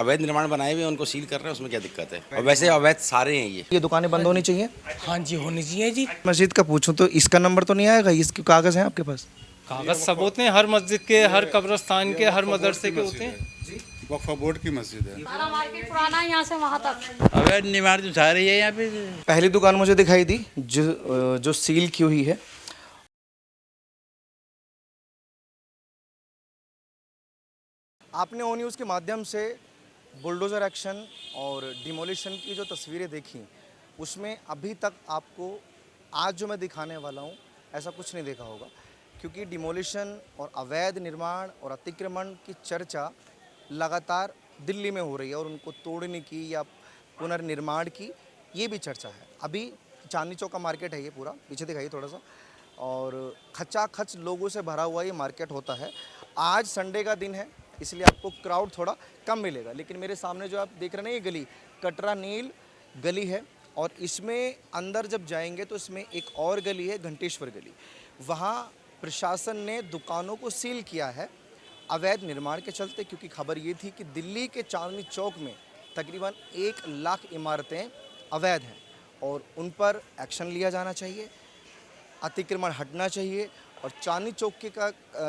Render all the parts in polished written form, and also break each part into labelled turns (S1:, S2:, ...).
S1: अवैध निर्माण बनाए हुए हैं उनको सील कर रहे हैं, उसमें क्या दिक्कत है। और वैसे अवैध सारे हैं ये
S2: दुकानें बंद होनी चाहिए।
S3: हाँ जी, होनी चाहिए जी।
S2: मस्जिद का पूछूं तो इसका नंबर तो नहीं आएगा, इसके कागज़ हैं आपके पास?
S3: कागज सब होते हैं, हर मस्जिद के, हर कब्रिस्तान के, हर मदरसे के होते हैं।
S4: वक्फ बोर्ड की मस्जिद है।
S5: सारा मार्केट पुराना है यहाँ से वहाँ तक।
S6: अवैध निर्माण तो सारे है यहाँ पे।
S2: पहली दुकान मुझे दिखाई दी जो सील की हुई है। आपने ओ न्यूज़ के माध्यम से बुलडोज़र एक्शन और डिमोलिशन की जो तस्वीरें देखी, उसमें अभी तक आपको आज जो मैं दिखाने वाला हूँ ऐसा कुछ नहीं देखा होगा, क्योंकि डिमोलिशन और अवैध निर्माण और अतिक्रमण की चर्चा लगातार दिल्ली में हो रही है और उनको तोड़ने की या पुनर्निर्माण की ये भी चर्चा है। अभी चांदनी चौक का मार्केट है, ये पूरा पीछे दिखाइए थोड़ा सा, और खचाखच लोगों से भरा हुआ ये मार्केट होता है। आज संडे का दिन है, इसलिए आपको क्राउड थोड़ा कम मिलेगा, लेकिन मेरे सामने जो आप देख रहे हैं ये गली कटरा नील गली है, और इसमें अंदर जब जाएंगे तो इसमें एक और गली है घंटेश्वर गली। वहाँ प्रशासन ने दुकानों को सील किया है अवैध निर्माण के चलते, क्योंकि खबर ये थी कि दिल्ली के चांदनी चौक में तकरीबन 1 लाख इमारतें अवैध हैं और उन पर एक्शन लिया जाना चाहिए, अतिक्रमण हटना चाहिए, और चांदनी चौक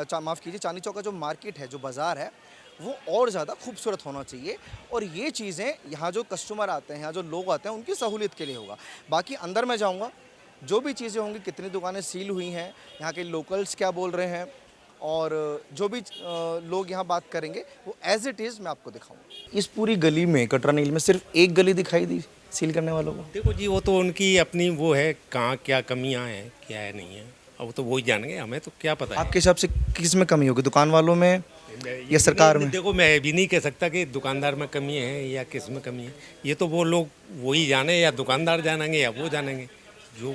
S2: चांदनी चौक का जो मार्केट है, जो बाज़ार है, वो और ज़्यादा खूबसूरत होना चाहिए। और ये चीज़ें यहाँ जो कस्टमर आते हैं, यहाँ जो लोग आते हैं, उनकी सहूलियत के लिए होगा। बाकी अंदर मैं जाऊँगा, जो भी चीज़ें होंगी, कितनी दुकानें सील हुई हैं, यहाँ के लोकल्स क्या बोल रहे हैं, और जो भी लोग यहाँ बात करेंगे वो एज इट इज़ मैं आपको दिखाऊंगा। इस पूरी गली में, कटरा नील में, सिर्फ एक गली दिखाई दी सील करने वालों को।
S7: देखो जी, वो तो उनकी अपनी वो है, कहाँ क्या कमियाँ हैं, क्या है नहीं है, अब तो वही जानेंगे, हमें तो क्या पता है।
S2: आपके हिसाब से किस में कमी होगी, दुकान वालों में या सरकार में?
S7: देखो, मैं भी नहीं कह सकता कि दुकानदार में कमी है या किस में कमी है, ये तो वो लोग वही जाने, या दुकानदार जानेंगे या वो जानेंगे। जो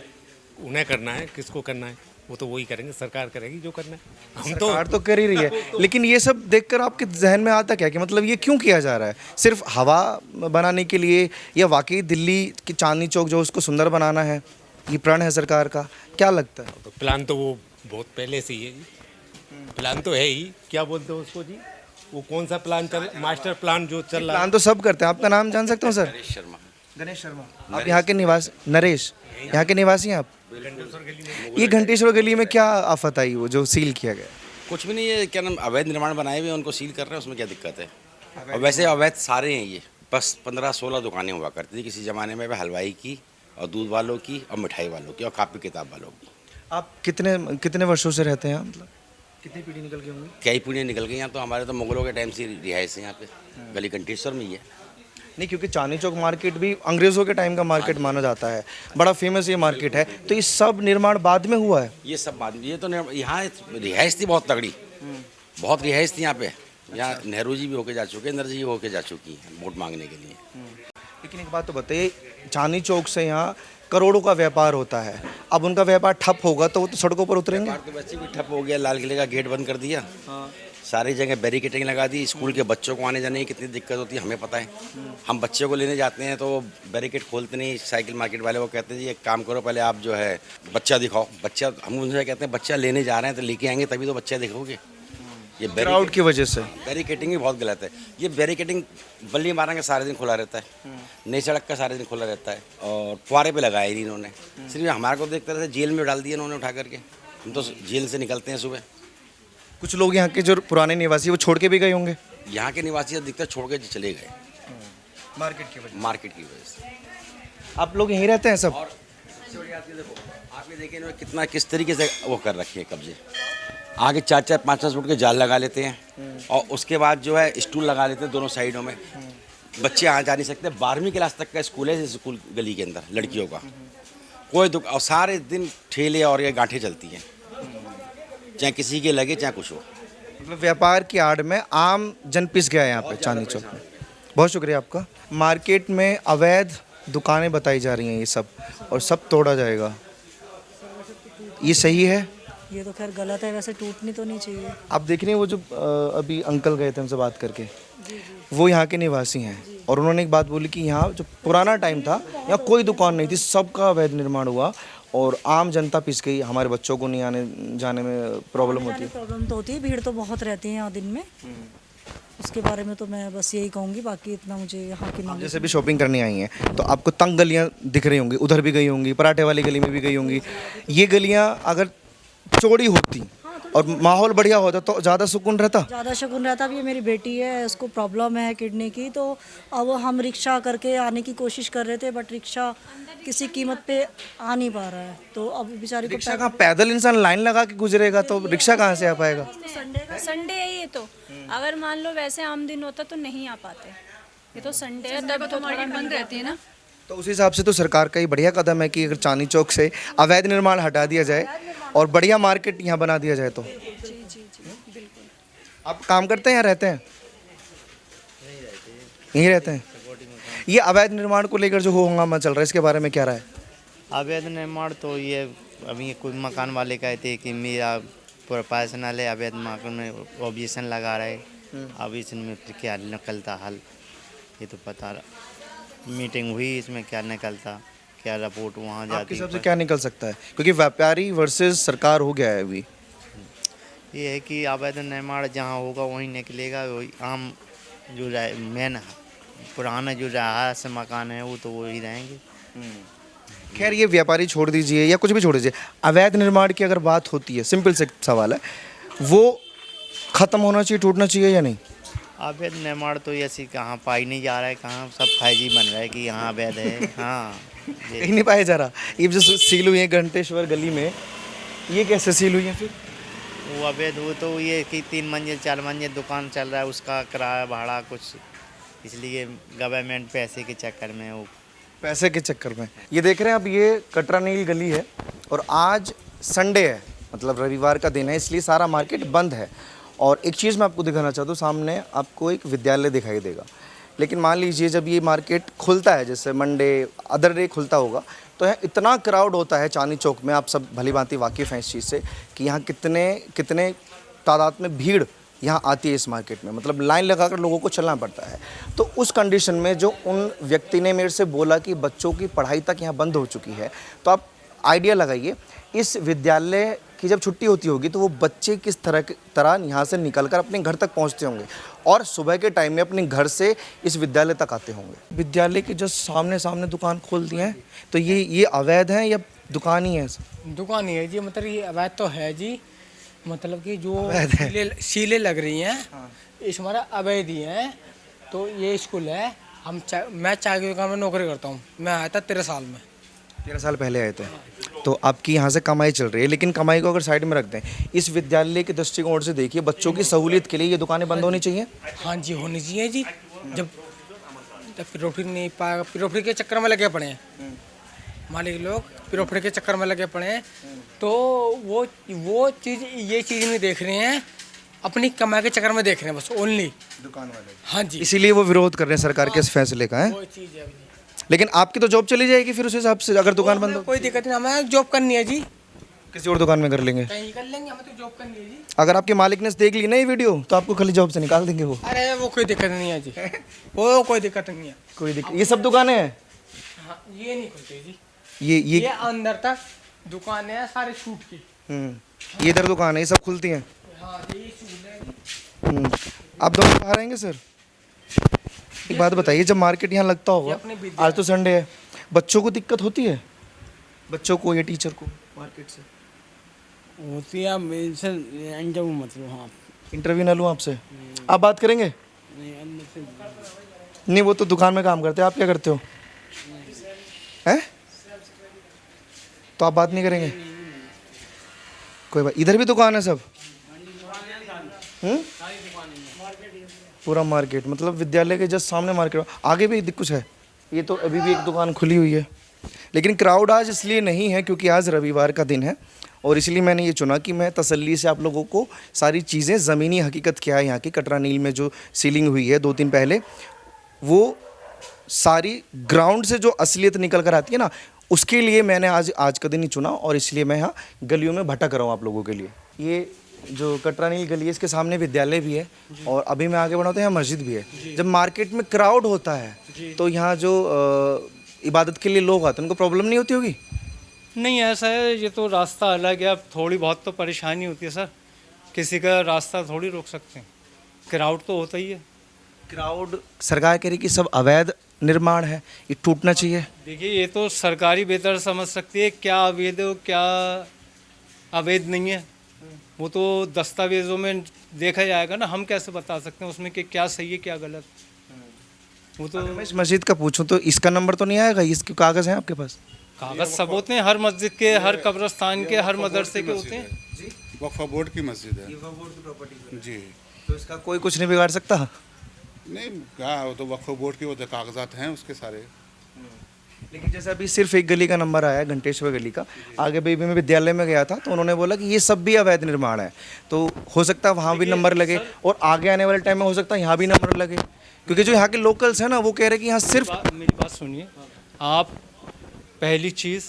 S7: उन्हें करना है, किसको करना है, वो तो वही करेंगे, सरकार करेगी जो करना है। हम तो
S2: सरकार तो कर ही रही है, लेकिन ये सब देखकर आपके जहन में आता क्या कि मतलब ये क्यों किया जा रहा है? सिर्फ हवा बनाने के लिए, या वाकई दिल्ली की चांदनी चौक जो उसको सुंदर बनाना है, ये प्रण है सरकार का? क्या लगता है?
S7: तो प्लान तो वो बहुत पहले से ही है जी, प्लान तो है ही। क्या बोलते हो उसको जी, वो कौन सा प्लान चल, मास्टर प्लान जो चल रहा है?
S2: प्लान तो सब करते हैं। आपका नाम जान सकता हूँ सर? गणेश शर्मा। आप यहाँ के निवासी? नरेश, यहाँ के निवासी हैं आप? ये घंटेश्वर गली में क्या आफत आई वो जो सील किया गया?
S1: कुछ भी नहीं है, क्या नाम, अवैध निर्माण बनाए हुए हैं उनको सील कर रहे हैं, उसमें क्या दिक्कत है। और वैसे अवैध सारे हैं ये, बस 15-16 दुकानें हुआ करती थी किसी ज़माने में, हलवाई की और दूध वालों की और मिठाई वालों की और कापी किताब वालों की।
S2: आप कितने वर्षों से रहते हैं यहाँ, मतलब कितनी पीढ़ी निकल गई होंगी?
S1: कई पीढ़ियाँ निकल गई यहाँ तो, हमारे तो मुगलों के टाइम से रिहाइश है यहाँ पे, गली घंटेश्वर में ही है।
S2: नहीं, क्योंकि चांदनी चौक मार्केट भी अंग्रेज़ों के टाइम का मार्केट माना जाता है, बड़ा फेमस ये मार्केट है, तो ये सब निर्माण बाद में हुआ है?
S1: ये सब बाद में, ये तो यहाँ रिहाइश थी बहुत तगड़ी, बहुत रिहाइश थी यहाँ पे। यहाँ नेहरू जी भी होके जा चुके हैं, इंदिरा जी होके जा चुकी हैं वोट मांगने के लिए।
S2: लेकिन एक बात तो बताइए, चांदनी चौक से यहाँ करोड़ों का व्यापार होता है, अब उनका व्यापार ठप होगा तो वो तो सड़कों पर उतरेंगे।
S1: व्यापार तो वैसे भी ठप हो गया, लाल किले का गेट बंद कर दिया, सारी जगह बैरिकेडिंग लगा दी, स्कूल के बच्चों को आने जाने की कितनी दिक्कत होती है हमें पता है। हम बच्चों को लेने जाते हैं तो बैरिकेड खोलते नहीं, साइकिल मार्केट वाले वो कहते हैं जी एक काम करो, पहले आप जो है बच्चा दिखाओ। बच्चा, हम उनसे कहते हैं बच्चा लेने जा रहे हैं तो लेके आएंगे तभी तो बच्चा दिखाओगे। ये
S2: क्राउड की वजह से
S1: बैरिकेडिंग भी बहुत गलत है। ये बैरिकेडिंग बल्ली मारा के सारे दिन खुला रहता है, नई सड़क का सारे दिन खुला रहता है, और फुआरे पे लगाया नहीं इन्होंने, सिर्फ हमारे को देखते रहते, जेल में डाल दिया इन्होंने उठा करके। हम तो जेल से निकलते हैं सुबह।
S2: कुछ लोग यहाँ के जो पुराने निवासी वो छोड़ के भी गए होंगे?
S1: यहाँ के निवासी अधिकतर छोड़ के चले गए
S2: मार्केट की वजह
S1: से।
S2: आप लोग यहीं रहते हैं सब?
S1: और देखो, आप ये देखिए कितना किस तरीके से वो कर रखे हैं कब्जे। आगे 4-4, 5-5 फुट के जाल लगा लेते हैं, और उसके बाद जो है स्टूल लगा लेते हैं दोनों साइडों में। बच्चे आ जा नहीं सकते। 12वीं क्लास तक का स्कूल है, स्कूल गली के अंदर लड़कियों का। कोई और सारे दिन ठेले और ये गांठें चलती हैं, चाहे किसी के लगे चाहे कुछ हो।
S2: मतलब व्यापार की आड़ में आम जन पिस गया है यहाँ पे चांदनी चौक में। बहुत शुक्रिया आपका। मार्केट में अवैध दुकानें बताई जा रही हैं ये सब, और सब तोड़ा जाएगा, ये सही है?
S8: ये तो खैर गलत है, वैसे टूटनी तो नहीं चाहिए।
S2: आप देख रहे हैं वो जो अभी अंकल गए थे हमसे बात करके, वो यहाँ के निवासी हैं, और उन्होंने एक बात बोली कि यहाँ जो पुराना टाइम था, यहाँ कोई दुकान नहीं थी, सबका अवैध निर्माण हुआ और आम जनता पिस गई। हमारे बच्चों को नहीं आने जाने में प्रॉब्लम होती है।
S8: प्रॉब्लम तो होती है, भीड़ तो बहुत रहती है यहाँ दिन में। उसके बारे में तो मैं बस यही कहूँगी, बाकी इतना मुझे यहाँ की
S2: आप
S8: नॉलेज।
S2: जैसे भी शॉपिंग करने आई हैं तो आपको तंग गलियां दिख रही होंगी, उधर भी गई होंगी, पराठे वाली गली में भी गई होंगी। ये गलियां अगर चौड़ी होती और माहौल बढ़िया होता तो ज़्यादा सुकून रहता।
S8: ज़्यादा शगुन रहता। अब ये मेरी बेटी है, उसको प्रॉब्लम है किडनी की, तो अब हम रिक्शा करके आने की कोशिश कर रहे थे, बट रिक्शा किसी कीमत पे आ नहीं पा रहा है, तो अब बेचारी को
S2: रिक्शा कहाँ, पैदल इंसान लाइन लगा के गुजरेगा तो रिक्शा कहाँ से आ पाएगा।
S9: संडे है ये तो, अगर मान लो वैसे आम दिन होता तो नहीं आ पाते, ये तो संडे है तब तो मार्केट बंद रहती है ना।
S2: तो उस हिसाब से तो सरकार का ही बढ़िया कदम है कि अगर चांदनी चौक से अवैध निर्माण हटा दिया जाए और बढ़िया मार्केट यहाँ बना दिया जाए तो। आप काम करते हैं या रहते हैं? यहीं रहते हैं। ये अवैध निर्माण को लेकर जो हो हंगामा चल रहा है, इसके बारे में क्या राय है?
S6: अवैध निर्माण तो ये अभी कुछ मकान वाले कहते हैं कि मेरा पर्सनल है, अवैध मकान में ऑब्जेक्शन लगा रहे, अब इसमें फिर क्या निकलता हल ये तो पता मीटिंग हुई, इसमें क्या निकलता, क्या रिपोर्ट वहाँ
S2: आपके
S6: जाती
S2: हिसाब से
S6: है।
S2: क्या निकल सकता है, क्योंकि व्यापारी वर्सेस सरकार हो गया है अभी।
S6: ये है कि अवैध निर्माण जहाँ होगा वहीं निकलेगा, वही आम जो मेन पुराना जो रहायश मकान है वो तो वही रहेंगे।
S2: खैर ये व्यापारी छोड़ दीजिए या कुछ भी छोड़ दीजिए, अवैध निर्माण की अगर बात होती है, सिंपल से सवाल है, वो खत्म होना चाहिए, टूटना चाहिए या नहीं?
S6: अवैध निर्माण तो ऐसे कहाँ पाई नहीं जा रहा है, कहाँ सब फैजी बन रहा है कि यहाँ अवैध है। हाँ
S2: कहीं नहीं पाया जा रहा। ये जो सील हुई है घंटेश्वर गली में, ये कैसे सील हुई है फिर?
S6: वो अवैध वो तो ये कि 3 मंजिल 4 मंजिल दुकान चल रहा है, उसका किराया भाड़ा कुछ, इसलिए गवर्नमेंट पैसे के चक्कर में वो
S2: पैसे के चक्कर में। ये देख रहे हैं, अब ये कटरा नील गली है और आज संडे है, मतलब रविवार का दिन है, इसलिए सारा मार्केट बंद है। और एक चीज़ मैं आपको दिखाना चाहता हूँ, सामने आपको एक विद्यालय दिखाई देगा, लेकिन मान लीजिए जब ये मार्केट खुलता है, जैसे मंडे अदर डे खुलता होगा, तो यहाँ इतना क्राउड होता है चांदनी चौक में, आप सब भली भांति वाकिफ़ हैं इस चीज़ से कि यहाँ कितने तादाद में भीड़ यहाँ आती है इस मार्केट में, मतलब लाइन लगाकर लोगों को चलना पड़ता है। तो उस कंडीशन में जो उन व्यक्ति ने मेरे से बोला कि बच्चों की पढ़ाई तक यहाँ बंद हो चुकी है, तो आप आइडिया लगाइए इस विद्यालय की जब छुट्टी होती होगी तो वो बच्चे किस तरह यहाँ से निकलकर अपने घर तक पहुँचते होंगे और सुबह के टाइम में अपने घर से इस विद्यालय तक आते होंगे। विद्यालय के जो सामने दुकान खोल दी हैं, तो ये अवैध है या दुकान ही है?
S3: दुकान ही है जी, मतलब ये अवैध तो है जी, मतलब कि जो
S2: अवैध है।
S3: सीलें लग रही हैं इस हमारा अवैध ही है। तो ये स्कूल है, मैं चाय की दुकान में नौकरी करता हूँ, मैं आया था 13 साल में।
S2: 13 साल पहले आए थे, तो आपकी यहाँ से कमाई चल रही है, लेकिन कमाई को अगर साइड में रख दें, इस विद्यालय के दृष्टिकोण से देखिए, बच्चों की सहूलियत के लिए ये दुकानें बंद होनी चाहिए।
S3: हाँ जी, होनी चाहिए जी। जब पिरोफिर नहीं पाएगा, पिरोफिर के चक्कर में लगे पड़े हैं मालिक लोग, पिरोफिर के चक्कर में लगे पड़े हैं, तो वो चीज़ ये चीज़ नहीं देख रहे हैं, अपनी कमाई के चक्कर में देख रहे हैं बस ओनली
S2: दुकान वाले।
S3: हाँ जी,
S2: इसीलिए वो विरोध कर रहे हैं सरकार के इस फैसले का है।
S3: वो चीज़ है।
S2: लेकिन आपकी तो जॉब चली जाएगी फिर उस हिसाब से, अगर दुकान बंद हो।
S3: कोई दिक्कत नहीं, हमें जॉब करनी है जी,
S2: किसी और दुकान में कर लेंगे।
S3: कहीं कर लेंगे, हमें तो जॉब करनी है जी।
S2: अगर आपके मालिक ने देख ली ना ये वीडियो, तो आपको खाली जॉब से निकाल देंगे वो।
S3: अरे वो कोई दिक्कत नहीं है जी, वो कोई दिक्कत नहीं है।
S2: कोई दिक्कत, ये सब दुकानें हैं,
S3: हाँ, ये नहीं खुलती जी,
S2: ये
S3: ये अंदर तक दुकानें हैं सारे सूट की।
S2: ये इधर दुकान है, ये सब खुलती हैं।
S3: हाँ, ये सूट है जी।
S2: आप दोनों बाहर आएंगे सर? एक बात बताइए, जब मार्केट यहाँ लगता होगा, आज तो संडे है, बच्चों को दिक्कत होती है, बच्चों को या टीचर को मार्केट से?
S10: होती है, इनसे इंटरव्यू मतलब। हाँ,
S2: इंटरव्यू ना लूँ आपसे, आप बात करेंगे? नहीं, वो तो दुकान में काम करते हैं, आप क्या करते हो? हैं? तो आप बात नहीं करेंगे? कोई बात, इधर भी दुकान है सब? पूरा मार्केट, मतलब विद्यालय के जस्ट सामने मार्केट, आगे भी कुछ है? ये तो अभी भी एक दुकान खुली हुई है, लेकिन क्राउड आज इसलिए नहीं है क्योंकि आज रविवार का दिन है, और इसलिए मैंने ये चुना कि मैं तसल्ली से आप लोगों को सारी चीज़ें, ज़मीनी हकीकत क्या है यहाँ की, कटरा नील में जो सीलिंग हुई है 2 दिन पहले, वो सारी ग्राउंड से जो असलियत निकल कर आती है ना, उसके लिए मैंने आज का दिन ही चुना, और इसलिए मैं यहाँ गलियों में भटक रहा हूँ आप लोगों के लिए। ये जो कटरा नील गली है, इसके सामने विद्यालय भी है, और अभी मैं आगे बढ़ा तो यहाँ मस्जिद भी है। जब मार्केट में क्राउड होता है तो यहाँ जो इबादत के लिए लोग आते हैं, उनको प्रॉब्लम नहीं होती होगी?
S3: नहीं, ऐसा है, ये तो रास्ता अलग है, अब थोड़ी बहुत तो परेशानी होती है सर, किसी का रास्ता थोड़ी रोक सकते हैं।
S10: क्राउड तो होता ही है।
S2: क्राउड, सरकार कह रही कि सब अवैध निर्माण है, ये टूटना चाहिए।
S10: देखिए ये तो सरकारी बेहतर समझ सकती है क्या अवैध है और क्या अवैध नहीं है। वो तो दस्तावेजों में देखा जाएगा ना, हम कैसे बता सकते हैं उसमें कि क्या सही है क्या गलत। वो तो
S2: अगर मैं इस मस्जिद का पूछूं तो इसका नंबर तो नहीं आएगा, इसके कागज़ हैं आपके पास?
S10: कागज सब होते हैं, हर मस्जिद के, हर कब्रस्तान के, हर मदरसे के होते हैं।
S4: वक्फ बोर्ड की मस्जिद है जी।
S2: तो इसका कोई कुछ नहीं बिगाड़ सकता?
S4: नहीं क्या, वो तो वक्फ बोर्ड के वो तो कागजात हैं उसके सारे।
S2: लेकिन जैसे अभी सिर्फ एक गली का नंबर आया है, घंटेश्वर गली का। आगे भी मैं विद्यालय में गया था तो उन्होंने बोला कि ये सब भी अवैध निर्माण है, तो हो सकता है वहाँ भी नंबर लगे और आगे आने वाले टाइम में हो सकता है यहाँ भी नंबर लगे, क्योंकि जो यहाँ के लोकल्स हैं ना वो कह रहे हैं कि यहाँ सिर्फ।
S10: मेरी बात सुनिए आप, पहली चीज़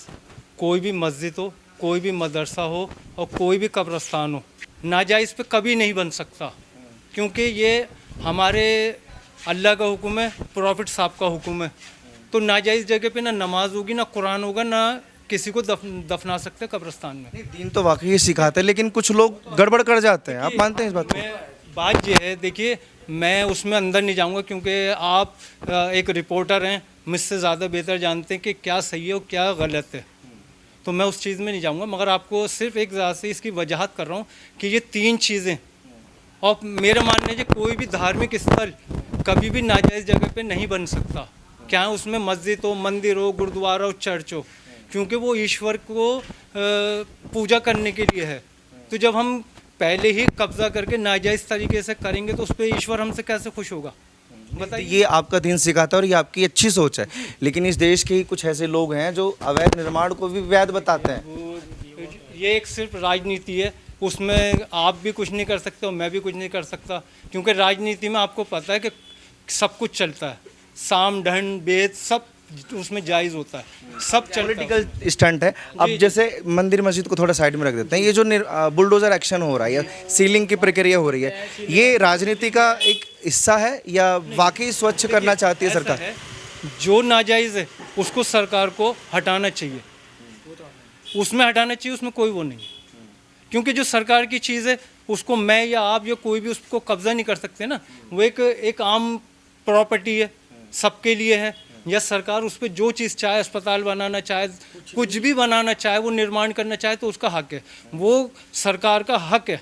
S10: कोई भी मस्जिद हो, कोई भी मदरसा हो और कोई भी कब्रस्तान हो, नाजायज़ पे कभी नहीं बन सकता, क्योंकि ये हमारे अल्लाह का हुक्म है, प्रॉफिट साहब का हुक्म है। तो नाजायज़ जगह पे ना नमाज होगी, ना कुरान होगा, ना किसी को दफना सकते कब्रस्तान में।
S2: नहीं, दीन तो वाकई ये सिखाते हैं, लेकिन कुछ लोग गड़बड़ कर जाते हैं। आप मानते हैं इस बात को?
S10: बात ये है, देखिए मैं उसमें अंदर नहीं जाऊंगा क्योंकि आप एक रिपोर्टर हैं, मुझसे ज़्यादा बेहतर जानते हैं कि क्या सही है और क्या गलत है, तो मैं उस चीज़ में नहीं जाऊंगा। मगर आपको सिर्फ एक ज़रा से इसकी वजाहत कर रहा हूँ कि ये तीन चीज़ें, और मेरा मानना है कि कोई भी धार्मिक स्थल कभी भी नाजायज़ जगह पे नहीं बन सकता, क्या उसमें मस्जिद हो, मंदिर हो, गुरुद्वारा हो, चर्च हो, क्योंकि वो ईश्वर को पूजा करने के लिए है। तो जब हम पहले ही कब्जा करके नाजायज़ तरीके से करेंगे तो उस पर ईश्वर हमसे कैसे खुश होगा, बताइए।
S2: ये आपका दीन सिखाता है और ये आपकी अच्छी सोच है, लेकिन इस देश के ही कुछ ऐसे लोग हैं जो अवैध निर्माण को भी वैध बताते हैं।
S10: ये एक सिर्फ राजनीति है, उसमें आप भी कुछ नहीं कर सकते और मैं भी कुछ नहीं कर सकता, क्योंकि राजनीति में आपको पता है कि सब कुछ चलता है, साम दंड भेद सब उसमें जायज़ होता है, सब चलता है।
S2: पॉलिटिकल स्टंट है। अब जैसे मंदिर मस्जिद को थोड़ा साइड में रख देते हैं, ये जो बुलडोजर एक्शन हो रहा है या सीलिंग की प्रक्रिया हो रही है, ये राजनीति का एक हिस्सा है या वाकई स्वच्छ करना चाहती है सरकार?
S10: जो नाजायज़ है उसको सरकार को हटाना चाहिए, उसमें हटाना चाहिए, उसमें कोई वो नहीं, क्योंकि जो सरकार की चीज़ है उसको मैं या आप या कोई भी उसको कब्जा नहीं कर सकते ना। वो एक आम प्रॉपर्टी है, सबके लिए है, या सरकार उस पर जो चीज़ चाहे, अस्पताल बनाना चाहे, कुछ भी बनाना चाहे, वो निर्माण करना चाहे तो उसका हक है, वो सरकार का हक है।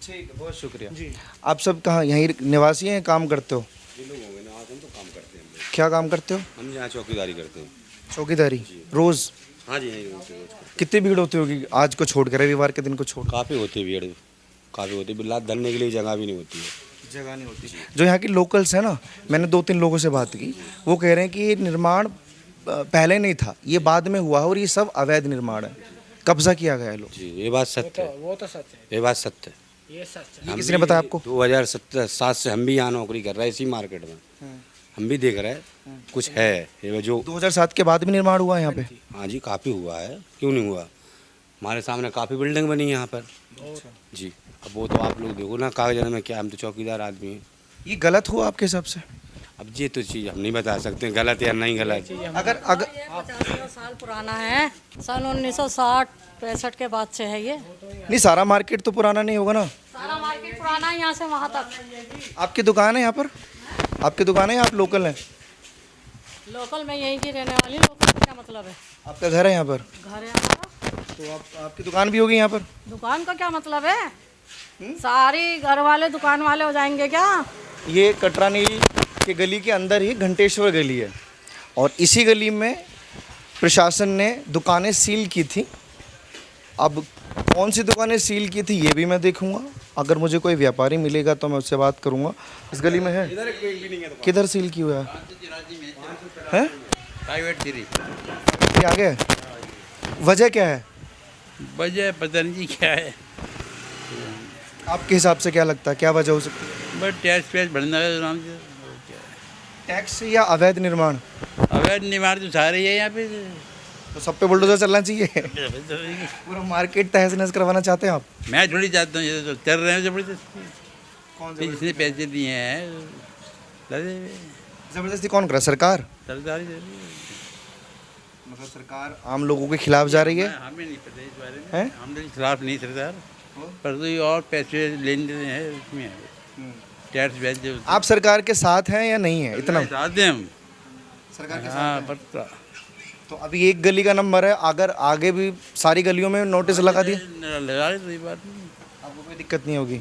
S2: ठीक है, बहुत शुक्रिया जी। आप सब कहाँ यहीं निवासी हैं, काम करते हो? क्या काम करते हो?
S1: हम यहाँ चौकीदारी करते हैं।
S2: चौकीदारी रोज़?
S1: हाँ जी, यहीं होते हैं।
S2: कितनी भीड़ होती होगी आज को छोड़ कर, रविवार के दिन को छोड़?
S1: काफ़ी होती है भीड़, काफ़ी होती है, बिल्ला धरने के लिए जगह भी नहीं होती है।
S2: जगह नहीं होती। जो यहाँ के लोकल्स हैं ना, मैंने 2-3 लोगों से बात की, वो कह रहे हैं कि ये निर्माण पहले नहीं था, ये बाद में हुआ और ये सब अवैध निर्माण है, कब्जा किया गया है लोग।
S1: जी, ये बात सत्य है,
S3: वो तो सच है,
S1: ये बात सत्य है।
S3: ये सच है।
S2: ये किसने बताया आपको?
S1: 2007 से हम भी यहाँ नौकरी कर रहे हैं इसी मार्केट में, हम भी देख रहे हैं कुछ है ये जो
S2: 2007 के बाद भी निर्माण हुआ है यहाँ पे?
S1: हाँ जी, काफ़ी हुआ है, क्यों नहीं हुआ, हमारे सामने काफ़ी बिल्डिंग बनी है यहाँ पर जी। अब वो तो आप लोग देखो ना कागजात में क्या, हम तो चौकीदार आदमी हैं।
S2: ये गलत हुआ आपके हिसाब से?
S1: अब ये तो चीज़ हम नहीं बता सकते गलत या नहीं गलत।
S2: अगर
S5: 50 साल पुराना है, सन 1960-65 के बाद से है ये।
S2: नहीं, सारा मार्केट तो पुराना नहीं होगा ना?
S5: सारा मार्केट पुराना है यहाँ से वहाँ तक।
S2: आपकी दुकान है यहाँ पर? आपकी दुकान है या आप लोकल हैं?
S5: लोकल में यहीं की रहने वाली, लोकल का क्या मतलब है?
S2: आपका घर है यहाँ पर?
S5: घर है हमारा।
S2: तो आपकी दुकान भी होगी यहाँ पर?
S5: दुकान का क्या मतलब है? सारी घर वाले दुकान वाले हो जाएंगे क्या?
S2: ये कटरानी के गली के अंदर ही घंटेश्वर गली है और इसी गली में प्रशासन ने दुकानें सील की थी। अब कौन सी दुकानें सील की थी ये भी मैं देखूंगा, अगर मुझे कोई व्यापारी मिलेगा तो मैं उससे बात करूंगा। इस गली में है? किधर सील की हुआ है?
S11: प्राइवेट थी,
S2: ये आ गया? वजह क्या है?
S11: वजह पता नहीं क्या है,
S2: आपके हिसाब से क्या लगता है क्या वजह हो सकती है?
S11: बट टैक्स वैक्स बढ़ना है नाम से।
S2: टैक्स या अवैध निर्माण?
S11: अवैध निर्माण तो सारे ही है यहाँ पे,
S2: तो सब पे बुलडोजर चलना चाहिए? पूरा मार्केट तहस नहस करवाना चाहते हैं आप?
S11: मैं थोड़ी चाहता हूँ, ये तो चल रहे हैं जबरदस्ती। जिसने पैसे दिए हैं
S2: जबरदस्ती कौन कर रहा है? सरकार?
S11: सरकार
S2: मतलब सरकार आम लोगों के खिलाफ जा रही है?
S11: हमें नहीं पता इस बारे में,
S2: हैं?
S11: हम खिलाफ नहीं सरकार, पर तो ये और पैसे लेन देन है उसमें है। टैक्स भेज दो
S2: आप सरकार के साथ हैं या नहीं है इतना?
S11: साथ दें हम
S2: सरकार के
S11: हाँ पर
S2: तो अभी एक गली का नंबर है, अगर आगे भी सारी गलियों में नोटिस लगा दिए
S11: लगा रही बात नहीं।
S2: आपको कोई दिक्कत नहीं होगी।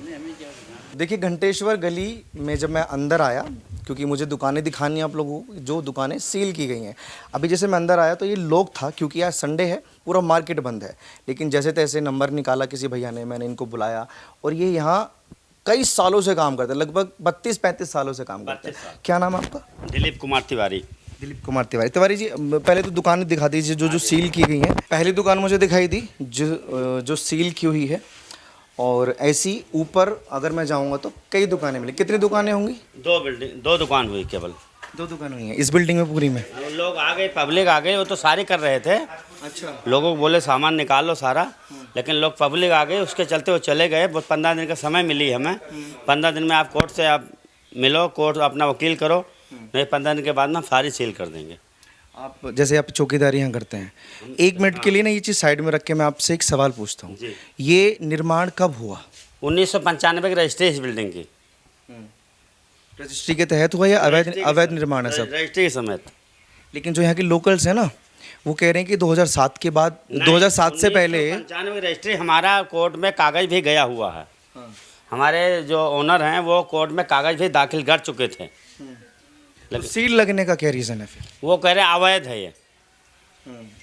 S2: देखिए घंटेश्वर गली में जब मैं अंदर आया, क्योंकि मुझे दुकानें दिखानी है आप लोगों को, जो दुकानें सील की गई हैं। अभी जैसे मैं अंदर आया तो ये लोग था, क्योंकि आज संडे है, पूरा मार्केट बंद है। लेकिन जैसे तैसे नंबर निकाला किसी भैया ने, मैंने इनको बुलाया और ये यहाँ कई सालों से काम करते हैं, लगभग 32-35 सालों से काम करते हैं। क्या नाम है आपका?
S1: दिलीप कुमार तिवारी।
S2: दिलीप कुमार तिवारी। तिवारी जी, पहले तो दुकानें दिखा दीजिए जो जो सील की गई हैं। पहली दुकान मुझे दिखाई दी जो सील की हुई है, और ऐसी ऊपर अगर मैं जाऊंगा तो कई दुकानें मिली। कितनी दुकानें होंगी?
S1: 2 दुकान हुई केवल।
S2: 2 दुकानें हुई हैं इस बिल्डिंग में पूरी में।
S1: लोग आ गए, पब्लिक आ गई, वो तो सारे कर रहे थे।
S2: अच्छा।
S1: लोगों को बोले सामान निकाल लो सारा, लेकिन लोग पब्लिक आ गए, उसके चलते वो चले गए। 15 दिन का समय मिली हमें। 15 दिन में आप कोर्ट से आप मिलो, कोर्ट अपना वकील करो, नहीं 15 दिन के बाद में हम सारी सील कर देंगे।
S2: आप जैसे आप चौकीदारी यहाँ करते हैं, 1 मिनट के लिए ना ये चीज़ साइड में रख के मैं आपसे एक सवाल पूछता हूँ। ये निर्माण कब हुआ?
S1: 1995 की रजिस्ट्री इस बिल्डिंग की।
S2: रजिस्ट्री के तहत हुआ या अवैध निर्माण है सब?
S1: रजिस्ट्री समेत।
S2: लेकिन जो यहाँ के लोकल्स हैं ना, वो कह रहे हैं कि 2007 के बाद, 2007 से पहले
S1: 1995 की रजिस्ट्री, हमारा कोर्ट में कागज भी गया हुआ है। हमारे जो ओनर हैं वो कोर्ट में कागज भी दाखिल कर चुके थे।
S2: तो सील लगने का क्या रीज़न है फिर?
S1: वो कह रहे हैं अवैध है ये।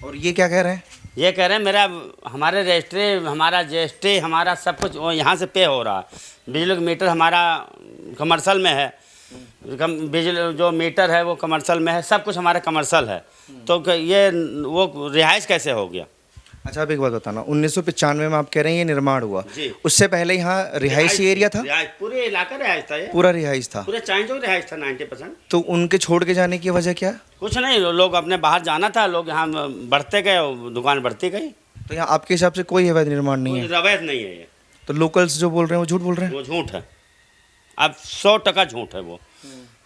S2: और ये क्या कह रहे हैं?
S1: ये कह रहे हैं मेरा हमारे रजिस्ट्री, हमारा जीएसटी, हमारा सब कुछ वो यहाँ से पे हो रहा है। बिजली का मीटर हमारा कमर्शियल में है, बिजली जो मीटर है वो कमर्शियल में है, सब कुछ हमारा कमर्शियल है। तो ये वो रिहाइश कैसे हो गया?
S2: अच्छा, आप एक बात बताना, 1995 में आप कह रहे हैं ये निर्माण हुआ, उससे पहले यहाँ रिहायशी एरिया था?
S1: पूरे इलाका रिहाइश था, ये
S2: पूरा रिहाइश था,
S1: पूरे चाइना जो रिहाइश था 90%।
S2: तो उनके छोड़ के जाने की वजह क्या?
S1: कुछ नहीं, लोग अपने बाहर जाना था, लोग यहाँ बढ़ते गए, दुकान बढ़ती गई।
S2: तो यहाँ आपके हिसाब से कोई अवैध निर्माण नहीं है?
S1: अवैध नहीं है ये।
S2: तो लोकल्स जो बोल रहे हैं वो झूठ बोल रहे हैं?
S1: वो झूठ है, अब 100% झूठ है। वो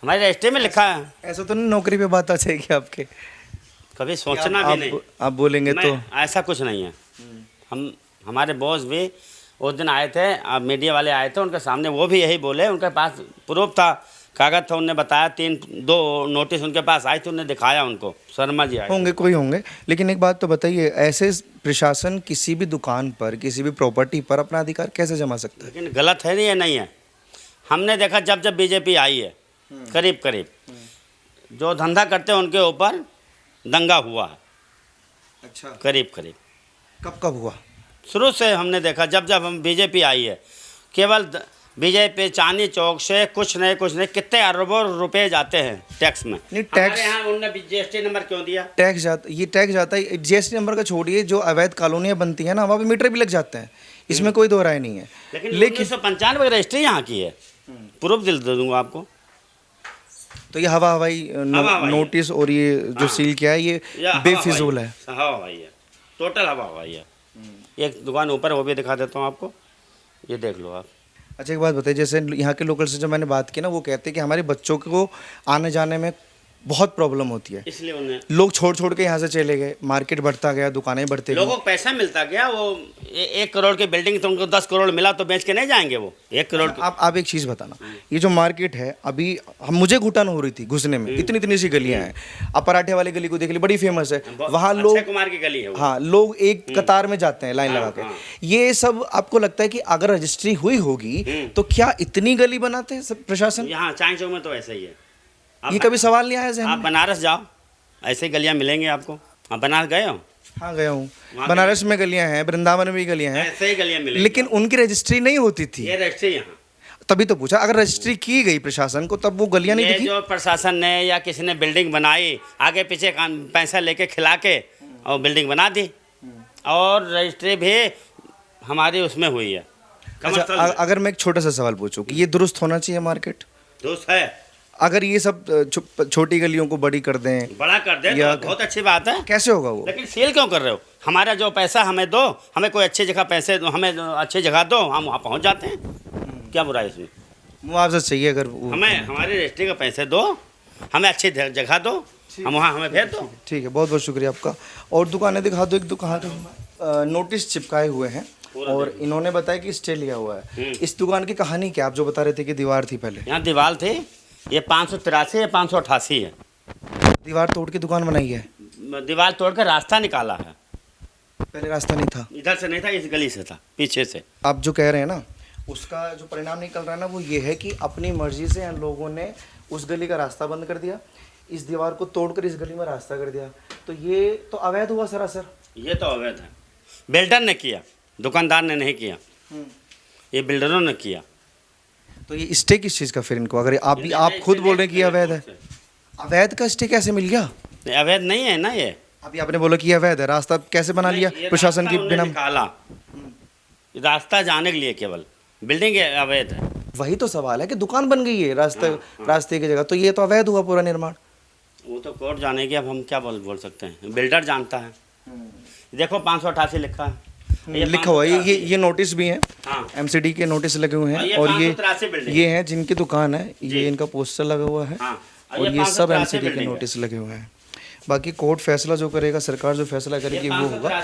S1: हमारे रजिस्ट्री में लिखा है।
S2: ऐसा तो नहीं नौकरी पे बात आ जाएगी आपके?
S1: कभी सोचना भी नहीं।
S2: आप बोलेंगे तो
S1: ऐसा कुछ नहीं है। हमारे बॉस भी उस दिन आए थे, अब मीडिया वाले आए थे, उनके सामने वो भी यही बोले। उनके पास प्रूफ था, कागज था, उन्होंने बताया। 2 नोटिस उनके पास आई थी, उन्होंने दिखाया उनको। शर्मा जी आए
S2: होंगे, कोई होंगे। लेकिन एक बात तो बताइए, ऐसे प्रशासन किसी भी दुकान पर, किसी भी प्रॉपर्टी पर अपना अधिकार कैसे जमा सकता है?
S1: लेकिन गलत है नहीं, ये नहीं है। हमने देखा जब बीजेपी आई है, करीब करीब जो धंधा करते हैं उनके ऊपर दंगा हुआ है।
S2: अच्छा,
S1: करीब
S2: कब हुआ?
S1: शुरू से हमने देखा, जब हम बीजेपी आई है, केवल बीजेपी चांदनी चौक से कुछ नहीं कितने अरबों रुपए जाते हैं टैक्स में।
S2: नहीं, टैक्स
S1: यहाँ उन्होंने जीएसटी नंबर क्यों दिया?
S2: टैक्स जाता है। जीएसटी नंबर का छोड़िए, जो अवैध कॉलोनियाँ बनती हैं ना, वहाँ पे मीटर भी लग जाते हैं, इसमें कोई दो राय नहीं है।
S1: लेकिन 1995 की रजिस्ट्री यहाँ की है, प्रूफ दे दूंगा आपको।
S2: तो ये हवाई नोटिस और ये जो सील किया है, ये बेफिजूल है।
S1: हवाई है, टोटल हवाई है। एक दुकान ऊपर है, वो भी दिखा देता हूँ आपको, ये देख लो आप।
S2: अच्छा, एक बात बताइए, जैसे यहाँ के लोकल से जो मैंने बात की ना, वो कहते हैं कि हमारे बच्चों को आने जाने में बहुत प्रॉब्लम होती है,
S1: इसलिए उन्हें
S2: लोग छोड़ के यहाँ से चले गए, मार्केट बढ़ता गया, दुकानें बढ़ते गई,
S1: लोगों को पैसा मिलता गया। वो 1 करोड़ की बिल्डिंग तो उनको 10 करोड़ मिला, तो बेच के नहीं जाएंगे वो 1 करोड़।
S2: आप एक चीज़ बताना, ये जो मार्केट है, अभी मुझे घुटन हो रही थी घुसने में, इतनी सी गलियाँ हैं। अब पराठे वाली गली को देख ली, बड़ी फेमस है, वहाँ लोग,
S1: कुमार की गली है,
S2: हाँ, लोग एक कतार में जाते हैं लाइन लगा के। ये सब आपको लगता है कि अगर रजिस्ट्री हुई होगी तो क्या इतनी गली बनाते हैं सब प्रशासन?
S1: यहाँ चाइना चौक में तो ऐसा ही है।
S2: ये कभी सवाल नहीं आया जहन में?
S1: आप बनारस जाओ, ऐसे गलियाँ मिलेंगे आपको। आप बनारस गए हो?
S2: हाँ, गया हूँ। बनारस में गलियाँ हैं, वृंदावन में भी गलियाँ हैं,
S1: ऐसे ही गलियाँ मिलेंगी,
S2: लेकिन उनकी रजिस्ट्री नहीं होती थी।
S1: ये रजिस्ट्री यहाँ,
S2: तभी तो पूछा, अगर रजिस्ट्री की गई प्रशासन को, तब वो गलियाँ नहीं दिखी?
S1: जो प्रशासन ने या किसी ने बिल्डिंग बनाई, आगे पीछे पैसा लेके खिला के और बिल्डिंग बना दी, और रजिस्ट्री भी हमारी उसमें हुई है।
S2: अच्छा, अगर मैं एक छोटा सा सवाल पूछूं कि ये दुरुस्त होना चाहिए मार्केट?
S1: दुरुस्त है।
S2: अगर ये सब छोटी गलियों को बड़ी कर दें,
S1: बड़ा कर दें, तो बहुत अच्छी बात है।
S2: कैसे होगा वो?
S1: लेकिन सेल क्यों कर रहे हो? हमारा जो पैसा हमें दो, हमें कोई अच्छी जगह पैसे दो, हमें अच्छी जगह दो, हम वहाँ पहुँच जाते हैं। क्या बुराई इसमें?
S2: मुआवजा चाहिए, अगर हमें
S1: हमारे रजिस्ट्री के पैसे दो, हमें अच्छी जगह दो, हम वहाँ हमें भेज दो।
S2: ठीक है, बहुत बहुत शुक्रिया आपका। और दुकानें दिखा दो। एक दुकान नोटिस चिपकाए हुए हैं, और इन्होंने बताया कि स्टे लिया हुआ है। इस दुकान की कहानी क्या, आप जो बता रहे थे कि दीवार थी पहले?
S1: यहाँ दीवार थे, ये 583 या 588 है।
S2: दीवार तोड़ के दुकान बनाई है?
S1: दीवार तोड़ कर रास्ता निकाला है।
S2: पहले रास्ता नहीं था?
S1: इधर से नहीं था, इस गली से था, पीछे से।
S2: आप जो कह रहे हैं ना, उसका जो परिणाम निकल रहा है ना, वो ये है कि अपनी मर्जी से इन लोगों ने उस गली का रास्ता बंद कर दिया, इस दीवार को तोड़कर इस गली में रास्ता कर दिया। तो ये तो अवैध हुआ सरासर।
S1: ये तो अवैध है। बिल्डर ने किया, दुकानदार ने नहीं किया, ये बिल्डरों ने किया।
S2: तो ये स्टे किस चीज़ का फिर इनको, अगर आप खुद बोल रहे हैं कि ये अवैध है, अवैध का स्टे कैसे मिल गया?
S1: अवैध नहीं है ना ये।
S2: अभी आपने बोला कि ये अवैध है, रास्ता कैसे बना लिया प्रशासन की बिना?
S1: निकाला रास्ता जाने के लिए, केवल बिल्डिंग अवैध है।
S2: वही तो सवाल है कि दुकान बन गई है रास्ते की जगह, तो ये तो अवैध हुआ पूरा निर्माण।
S1: वो तो कोर्ट जानेगी, अब हम क्या बोल सकते हैं, बिल्डर जानता है। देखो 588 लिखा है,
S2: लिखा हुआ है, ये नोटिस भी है, एमसीडी के नोटिस लगे हुए हैं, और ये हैं जिनकी दुकान है, ये इनका पोस्टर लगा हुआ है, और ये सब एमसीडी के नोटिस लगे हुए हैं। बाकी कोर्ट फैसला जो करेगा, सरकार जो फैसला करेगी वो होगा।